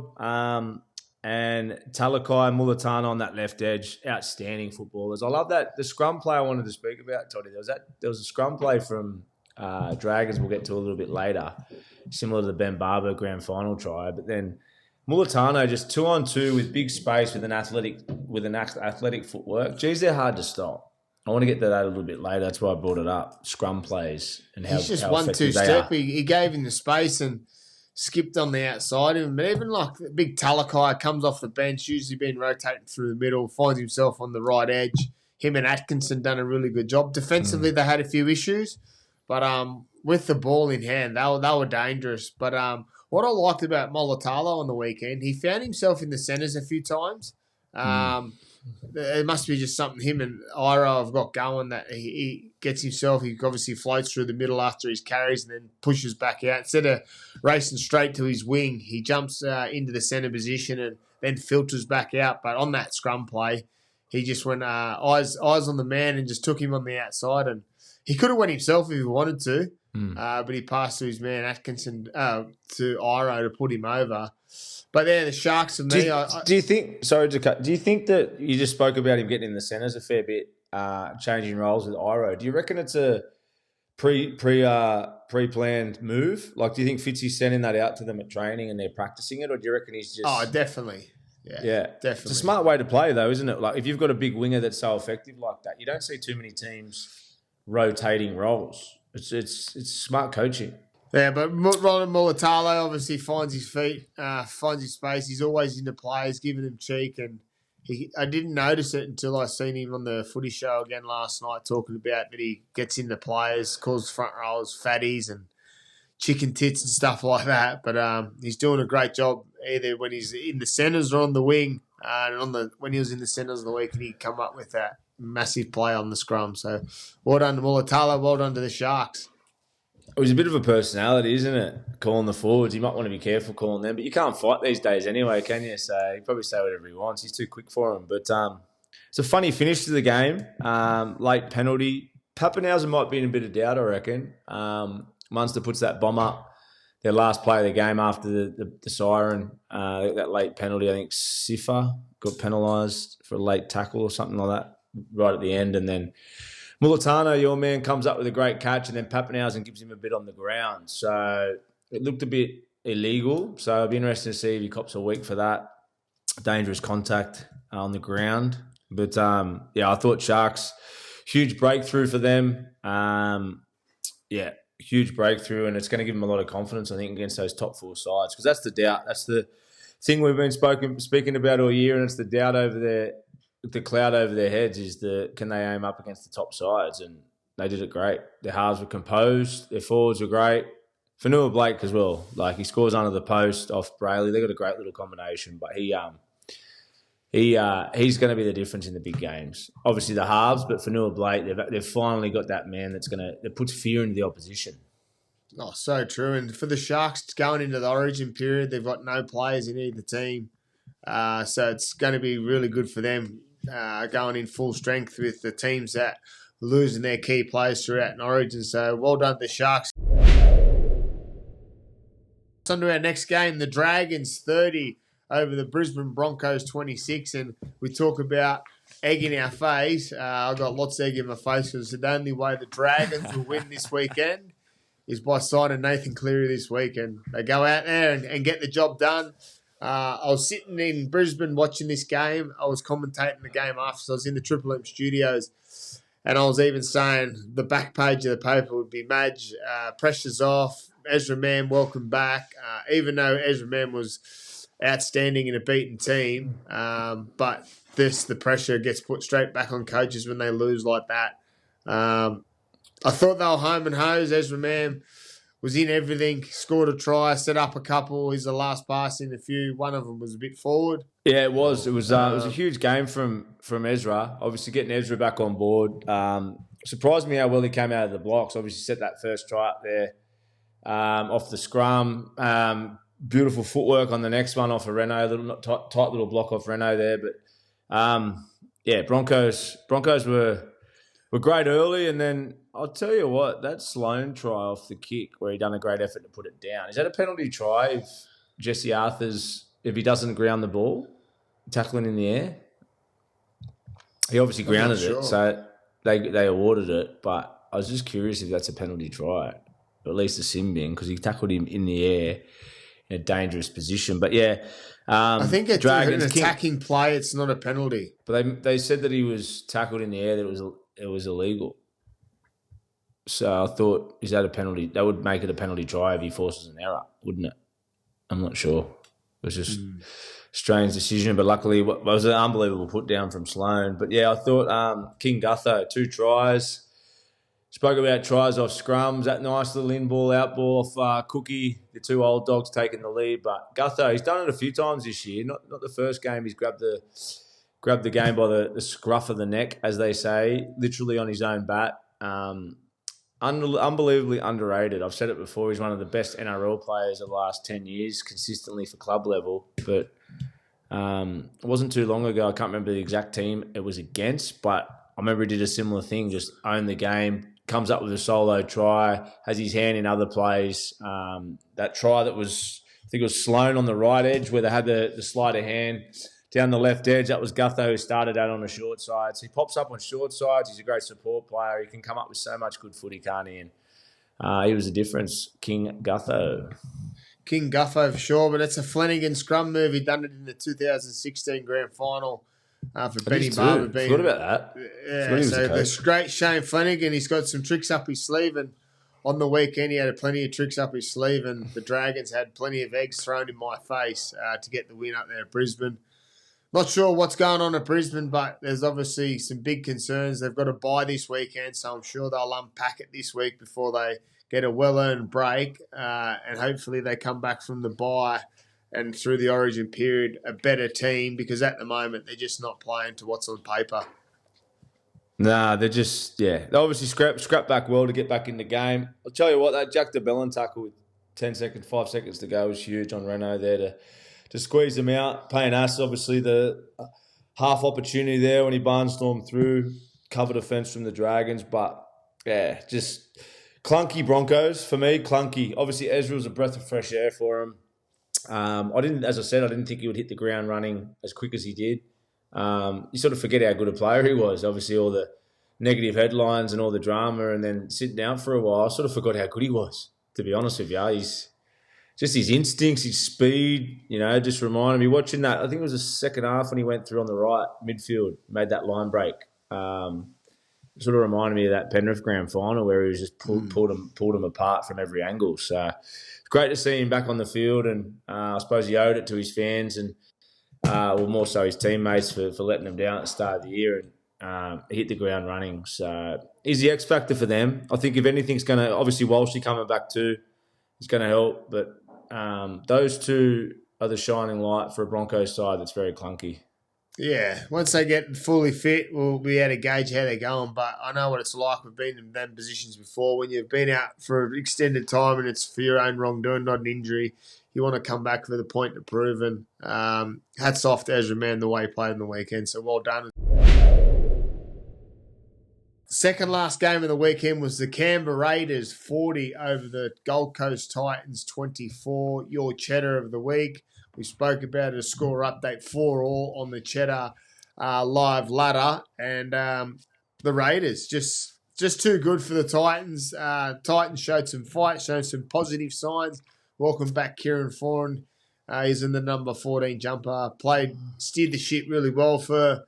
And Talakai and Mulitalo on that left edge, outstanding footballers. I love that. The scrum play I wanted to speak about, Toddy, there was a scrum play from Dragons we'll get to a little bit later, similar to the Ben Barber grand final try. But then Mulitalo just 2-on-2 with big space with an athletic footwork. Geez, they're hard to stop. I want to get to that a little bit later. That's why I brought it up. Scrum plays and how he's just how 1-2 step. He gave him the space and skipped on the outside of him. But even like the big Talakai comes off the bench, usually been rotating through the middle, finds himself on the right edge. Him and Atkinson done a really good job. Defensively, they had a few issues, but with the ball in hand, they were dangerous. But what I liked about Mulitalo on the weekend, he found himself in the centres a few times. It must be just something him and Iro have got going that he gets himself. He obviously floats through the middle after his carries and then pushes back out. Instead of racing straight to his wing, he jumps into the centre position and then filters back out. But on that scrum play, he just went eyes on the man and just took him on the outside. And he could have went himself if he wanted to, but he passed to his man Atkinson to Iro to put him over. But the Sharks for me, do you think? Sorry to cut. Do you think that you just spoke about him getting in the centres a fair bit, changing roles with Iro? Do you reckon it's a pre-planned move? Like, do you think Fitzy's sending that out to them at training and they're practicing it, or do you reckon he's just? Oh, definitely. Yeah, definitely. It's a smart way to play, though, isn't it? Like, if you've got a big winger that's so effective like that, you don't see too many teams rotating roles. It's smart coaching. Yeah, but Ronald Mulitalo obviously finds his feet, finds his space. He's always into play. He's giving them cheek, and I didn't notice it until I seen him on the footy show again last night talking about that he gets in the players, calls front rowers fatties and chicken tits and stuff like that. But he's doing a great job either when he's in the centres or on the wing. And when he was in the centres of the week, and he come up with that massive play on the scrum. So well done to Mulitalo, well done to the Sharks. It was a bit of a personality, isn't it? Calling the forwards. You might want to be careful calling them, but you can't fight these days anyway, can you? So he probably say whatever he wants. He's too quick for him. But it's a funny finish to the game. Late penalty. Pappenhausen might be in a bit of doubt, I reckon. Munster puts that bomb up. Their last play of the game after the siren, that late penalty, I think Sifa got penalised for a late tackle or something like that right at the end. And then Mulitalo, your man, comes up with a great catch, and then Pappenhausen gives him a bit on the ground. So it looked a bit illegal. So it'd be interesting to see if he cops a week for that. Dangerous contact on the ground. But, I thought Sharks, huge breakthrough for them. Huge breakthrough, and it's going to give them a lot of confidence, I think, against those top four sides. Because that's the doubt. That's the thing we've been speaking about all year, and it's the doubt over the cloud over their heads is can they aim up against the top sides? And they did it great. Their halves were composed. Their forwards were great. Fanua Blake as well. Like, he scores under the post off Brayley. They got a great little combination, but he's going to be the difference in the big games. Obviously the halves, but Fanua Blake, they've finally got that man that puts fear into the opposition. Oh, so true. And for the Sharks going into the Origin period, they've got no players in either team. So it's going to be really good for them going in full strength with the teams that are losing their key players throughout an Origin. So well done to the Sharks. On to our next game, the Dragons 30 over the Brisbane Broncos 26. And we talk about egg in our face. I've got lots of egg in my face because the only way the Dragons will win this weekend is by signing Nathan Cleary this weekend. They go out there and get the job done. I was sitting in Brisbane watching this game. I was commentating the game after, so I was in the Triple M studios, and I was even saying the back page of the paper would be Madge, pressure's off, Ezra Mam, welcome back. Even though Ezra Mam was outstanding in a beaten team, but the pressure gets put straight back on coaches when they lose like that. I thought they were home and hose. Ezra Mam was in everything, scored a try, set up a couple. He's the last pass in a few. One of them was a bit forward. Yeah, it was. It was a huge game from Ezra. Obviously, getting Ezra back on board. Surprised me how well he came out of the blocks. Obviously, set that first try up there off the scrum. Beautiful footwork on the next one off of Renault. Little tight little block off Renault there. But Broncos were great early, and then I'll tell you what, that Sloan try off the kick where he done a great effort to put it down. Is that a penalty try if Jesse Arthur's, if he doesn't ground the ball, tackling in the air? He obviously grounded it, so they awarded it, but I was just curious if that's a penalty try, or at least a sin bin, because he tackled him in the air in a dangerous position. But yeah, I think it's an attacking play. It's not a penalty. But they said that he was tackled in the air, that it was illegal. So I thought, is that a penalty? That would make it a penalty try if he forces an error, wouldn't it? I'm not sure. It was just a strange decision, but luckily it was an unbelievable put down from Sloan. But yeah, I thought King Gutho, 2 tries. Spoke about tries off scrums, that nice little in ball, out ball off Cookie, the 2 old dogs taking the lead. But Gutho, he's done it a few times this year. Not the first game he's grabbed the game by the scruff of the neck, as they say, literally on his own bat. Unbelievably underrated. I've said it before. He's one of the best NRL players of the last 10 years, consistently for club level. But it wasn't too long ago. I can't remember the exact team it was against, but I remember he did a similar thing, just owned the game, comes up with a solo try, has his hand in other plays. That try that was, I think it was Sloan on the right edge where they had the sleight of hand down the left edge. That was Gutho who started out on the short side. So he pops up on short sides. He's a great support player. He can come up with so much good footy, can't he? And he was the difference, King Gutho. King Gutho for sure, but it's a Flanagan scrum move. He done it in the 2016 grand final for Benny Barber. Forgot about that. Yeah, so the great Shane Flanagan, he's got some tricks up his sleeve, and on the weekend he had plenty of tricks up his sleeve, and the Dragons had plenty of eggs thrown in my face to get the win up there at Brisbane. Not sure what's going on at Brisbane, but there's obviously some big concerns. They've got a bye this weekend, so I'm sure they'll unpack it this week before they get a well-earned break, and hopefully they come back from the bye and through the origin period a better team, because at the moment they're just not playing to what's on paper. Nah, they're just, they obviously scrap back well to get back in the game. I'll tell you what, that Jack de Bellin tackle with 5 seconds to go was huge on Renault there to squeeze them out. Payne-Haas, obviously, the half opportunity there when he barnstormed through, covered a fence from the Dragons. But, just clunky Broncos for me, clunky. Obviously, Ezra was a breath of fresh air for him. I didn't think he would hit the ground running as quick as he did. You sort of forget how good a player he was. Obviously, all the negative headlines and all the drama, and then sitting out for a while, I sort of forgot how good he was, to be honest with you. He's just his instincts, his speed, just reminded me. Watching that, I think it was the second half when he went through on the right midfield, made that line break. Sort of reminded me of that Penrith grand final where he was just pulled him apart from every angle. So it's great to see him back on the field, and I suppose he owed it to his fans and more so his teammates for letting him down at the start of the year, and hit the ground running. So he's the X factor for them. I think if anything's going to, obviously Walshy coming back too, is going to help. But those two are the shining light for a Broncos side that's very clunky. Yeah, once they get fully fit, we'll be able to gauge how they're going. But I know what it's like. We've been in them positions before. When you've been out for an extended time and it's for your own wrongdoing, not an injury, you want to come back with a point to prove. And hats off to Ezra Mam, the way he played in the weekend. So well done. Second last game of the weekend was the Canberra Raiders 40 over the Gold Coast Titans 24. Your Cheddar of the week. We spoke about a score update 4-4 on the Cheddar live ladder. And the Raiders, just too good for the Titans. Titans showed some fight, showed some positive signs. Welcome back, Kieran Foran. He's in the number 14 jumper. Steered the ship really well for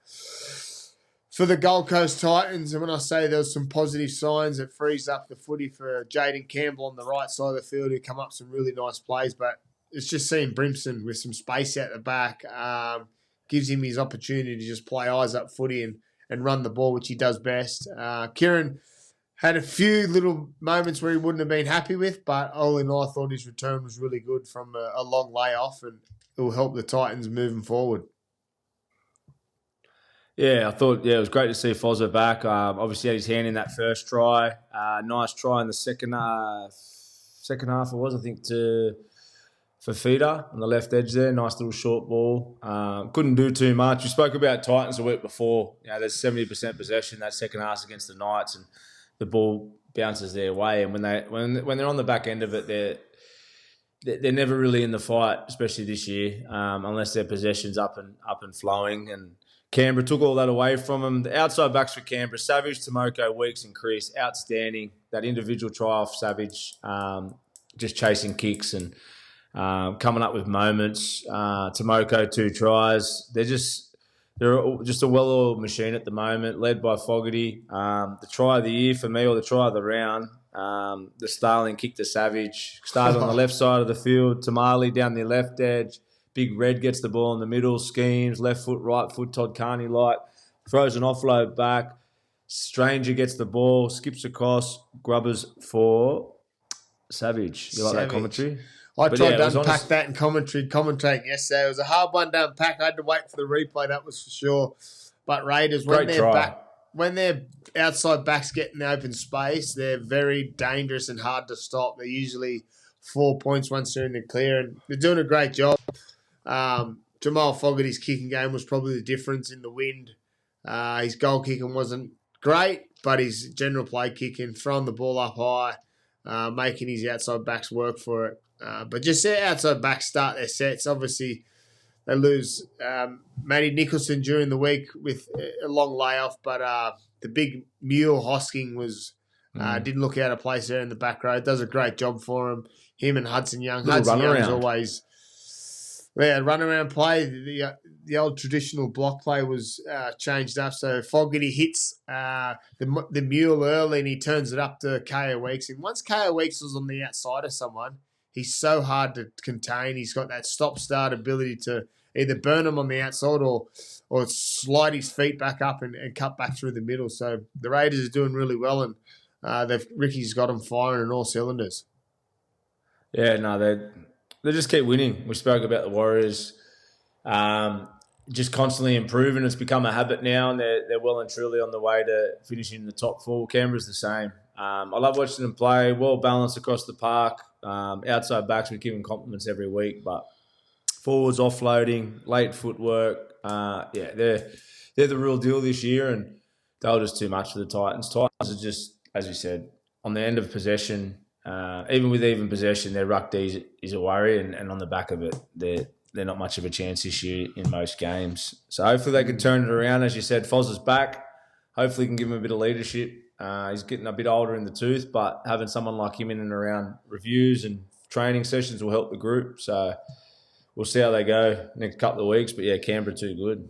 the Gold Coast Titans. And when I say there was some positive signs, it frees up the footy for Jaden Campbell on the right side of the field, who come up some really nice plays. But it's just seeing Brimson with some space out the back gives him his opportunity to just play eyes-up footy and run the ball, which he does best. Kieran had a few little moments where he wouldn't have been happy with, but all in all, I thought his return was really good from a long layoff, and it will help the Titans moving forward. Yeah, I thought, it was great to see Fozzer back. Obviously, had his hand in that first try. Nice try in the second half it was, I think, for Feeder on the left edge there. Nice little short ball. Couldn't do too much. We spoke about Titans a week before. There's 70% possession that second half against the Knights, and the ball bounces their way. And when they're on the back end of it, they're never really in the fight, especially this year, unless their possession's up and flowing. And Canberra took all that away from them. The outside backs for Canberra, Savage, Tomoko, Weeks and Chris, outstanding. That individual try off Savage, just chasing kicks and coming up with moments. Tomoko, 2 tries. They're just a well-oiled machine at the moment, led by Fogarty. The try of the year for me, or the try of the round, the Starling kick to Savage. Started on the left side of the field. Tamale down the left edge. Big Red gets the ball in the middle, schemes, left foot, right foot, Todd Carney light, throws an offload back. Stranger gets the ball, skips across, grubbers for Savage. You like that commentary? I tried to unpack that in commentating yesterday. It was a hard one to unpack. I had to wait for the replay, that was for sure. But Raiders, when their outside backs get in the open space, they're very dangerous and hard to stop. They're usually 4 points once they're in the clear, and they're doing a great job. Jamal Fogarty's kicking game was probably the difference in the wind. His goal kicking wasn't great, but his general play kicking, throwing the ball up high, making his outside backs work for it. But just their outside backs start their sets. Obviously, they lose Matty Nicholson during the week with a long layoff, but the big mule Hosking didn't look out of place there in the back row. Does a great job for him. Him and Hudson Young. Hudson Young's always run around play. The old traditional block play was changed up. So Fogarty hits the mule early and he turns it up to KO Weeks. And once KO Weeks was on the outside of someone, he's so hard to contain. He's got that stop-start ability to either burn him on the outside or slide his feet back up and cut back through the middle. So the Raiders are doing really well, and Ricky's got them firing on all cylinders. Yeah, no, they just keep winning. We spoke about the Warriors. Just constantly improving. It's become a habit now, and they're well and truly on the way to finishing in the top 4. Canberra's the same. I love watching them play, well balanced across the park. Outside backs, we give them compliments every week, but forwards offloading, late footwork. They're the real deal this year, and they were just too much for the Titans. Titans are just, as you said, on the end of possession. Even with even possession, their ruck D is a worry, and on the back of it, they're not much of a chance this year in most games. So hopefully they can turn it around. As you said, Foz is back. Hopefully he can give him a bit of leadership. He's getting a bit older in the tooth, but having someone like him in and around reviews and training sessions will help the group. So we'll see how they go next couple of weeks. But, yeah, Canberra too good.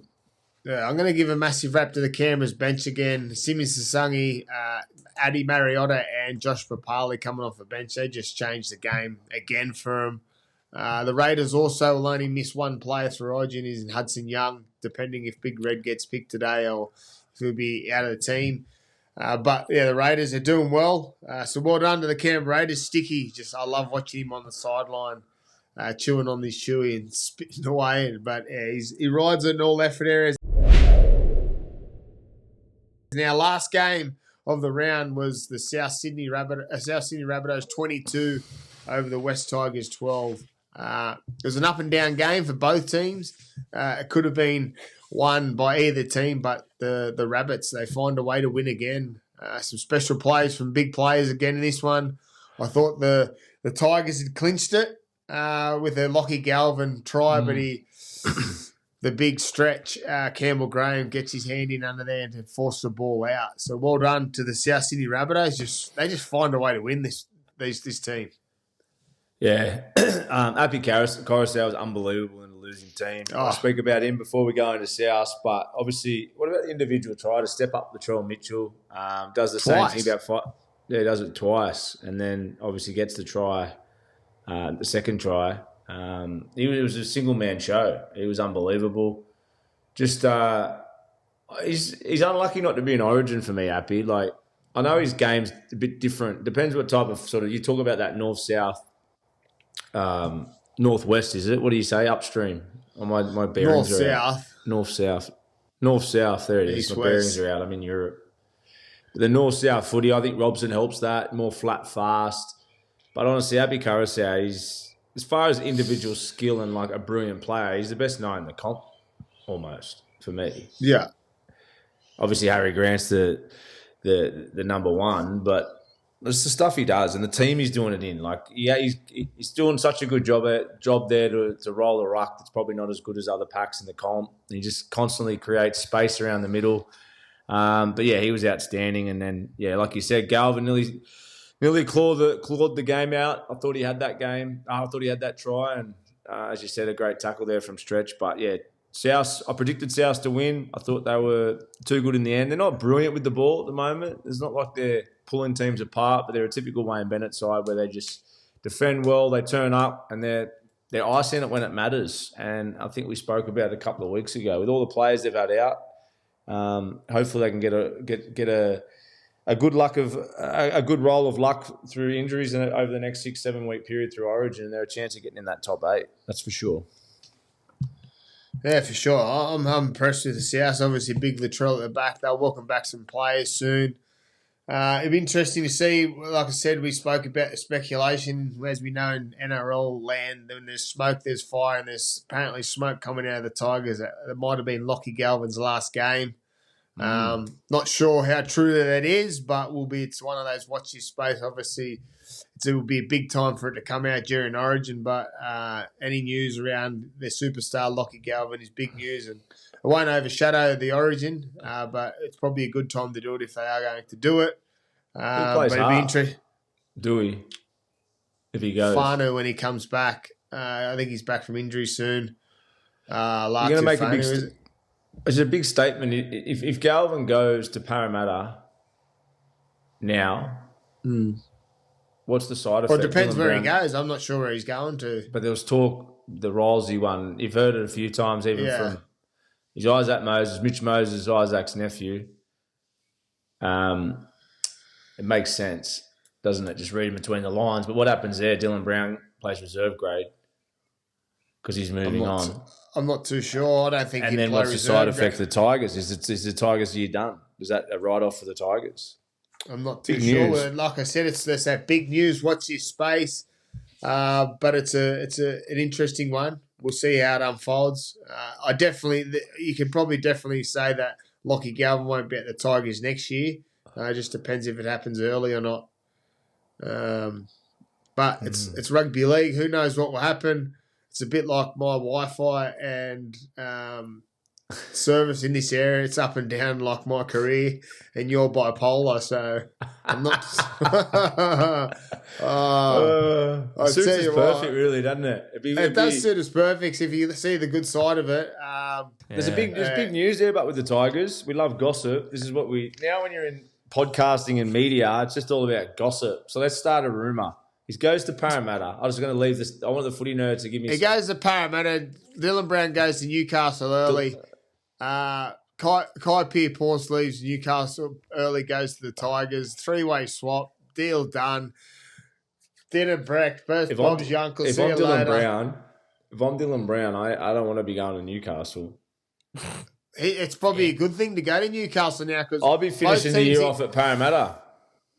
Yeah, I'm going to give a massive rap to the Canberra's bench again. Simi Sasangi, Adi Mariota and Josh Papali coming off the bench. They just changed the game again for them. The Raiders also will only miss one player through Origin, is in Hudson Young, depending if Big Red gets picked today or if he'll be out of the team. But, yeah, the Raiders are doing well. So well done to the Canberra Raiders. Sticky, I love watching him on the sideline, chewing on this chewy and spitting away. But, yeah, he rides it in all effort areas. Now, last game of the round was the South Sydney Rabbitohs 22 over the West Tigers 12. It was an up and down game for both teams. It could have been won by either team, but the Rabbits, they find a way to win again. Some special plays from big players again in this one. I thought the Tigers had clinched it with their Lockie Galvin try, but the big stretch, Campbell Graham gets his hand in under there to force the ball out. So well done to the South Sydney Rabbitohs. They just find a way to win this team. Yeah, Api Coruscant was unbelievable in a losing team. I'll speak about him before we go into South, but obviously, what about the individual try to step up Latrell Mitchell? Does the Twice. same thing about five. Yeah, he does it twice, and then obviously gets the try, the second try. It was a single man show. He was unbelievable. Just he's unlucky not to be in Origin for me, Api. Like, I know his game's a bit different. Depends what type of sort of, you talk about that north-south. Northwest, is it? What do you say? Upstream. Oh, my bearings are out. North-south. North-south, there it is. East-west. My bearings are out. I'm in Europe. But the north-south footy, I think Robson helps that. More flat, fast. But honestly, Api Coruscant, he's, as far as individual skill and like a brilliant player, he's the best known in the comp, almost, for me. Yeah. Obviously, Harry Grant's the number one, but it's the stuff he does, and the team he's doing it in. Like, yeah, he's doing such a good job there to roll a ruck that's probably not as good as other packs in the comp. He just constantly creates space around the middle. But yeah, he was outstanding. And then, yeah, like you said, Galvin nearly clawed the game out. I thought he had that game. I thought he had that try, and as you said, a great tackle there from stretch. But yeah, South, I predicted South to win. I thought they were too good in the end. They're not brilliant with the ball at the moment. It's not like they're pulling teams apart, but they're a typical Wayne Bennett side where they just defend well, they turn up, and they're icing it when it matters. And I think we spoke about it a couple of weeks ago. With all the players they've had out, hopefully they can get a good roll of luck through injuries over the next 6-7 week period through Origin, and they're a chance of getting in that top 8. That's for sure. Yeah, for sure. I'm impressed with the South. Obviously, big Latrell at the back. They'll welcome back some players soon. It'd be interesting to see. Like I said, we spoke about the speculation. As we know in NRL land, when there's smoke, there's fire, and there's apparently smoke coming out of the Tigers. It might have been Lockie Galvin's last game. Not sure how true that is, but it's one of those watch this space. Obviously, it will be a big time for it to come out during Origin, but any news around their superstar Lockie Galvin is big news, and it won't overshadow the Origin, but it's probably a good time to do it if they are going to do it. But it'd be interesting. Dewey, if he goes. Fanu when he comes back. I think he's back from injury soon. You're going to make it's a big statement. If Galvin goes to Parramatta now, what's the side effect? Well, it depends where he goes. I'm not sure where he's going to. But there was talk the Rolsey one. You've heard it a few times, even from his Isaac Moses, Mitch Moses, Isaac's nephew. It makes sense, doesn't it? Just reading between the lines. But what happens there? Dylan Brown plays reserve grade because he's moving on. I'm not too sure. I don't think. And then what's the side effect of the Tigers? Is the Tigers' year done? Is that a write-off for the Tigers? I'm not too sure. Like I said, it's that big news. Watch your space. But it's an interesting one. We'll see how it unfolds. You can probably definitely say that Lockie Galvin won't be at the Tigers next year. It just depends if it happens early or not. But it's rugby league. Who knows what will happen? It's a bit like my Wi-Fi and service in this area. It's up and down like my career, and you're bipolar, so I'm not. Suits us perfect, really, doesn't it? It does suit us perfect if you see the good side of it. There's big news there, but with the Tigers, we love gossip. This is what now when you're in podcasting and media, it's just all about gossip. So let's start a rumour. He goes to Parramatta. I was going to leave this. I want the footy nerds to give me. He goes to Parramatta. Dylan Brown goes to Newcastle early. Kai Pierce leaves Newcastle early, goes to the Tigers. 3-way swap. Deal done. Dinner breakfast. Bob's your uncle. If I'm Dylan Brown, I don't want to be going to Newcastle. It's probably a good thing to go to Newcastle now because I'll be finishing the year off at Parramatta.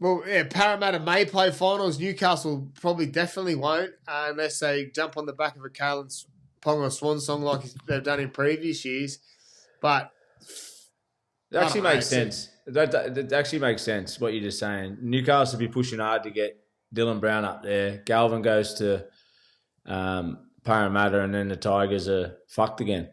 Well, yeah, Parramatta may play finals. Newcastle probably definitely won't unless they jump on the back of a Kalen Ponga swan song like they've done in previous years. But it actually makes sense. That actually makes sense, what you're just saying. Newcastle will be pushing hard to get Dylan Brown up there. Galvin goes to Parramatta, and then the Tigers are fucked again.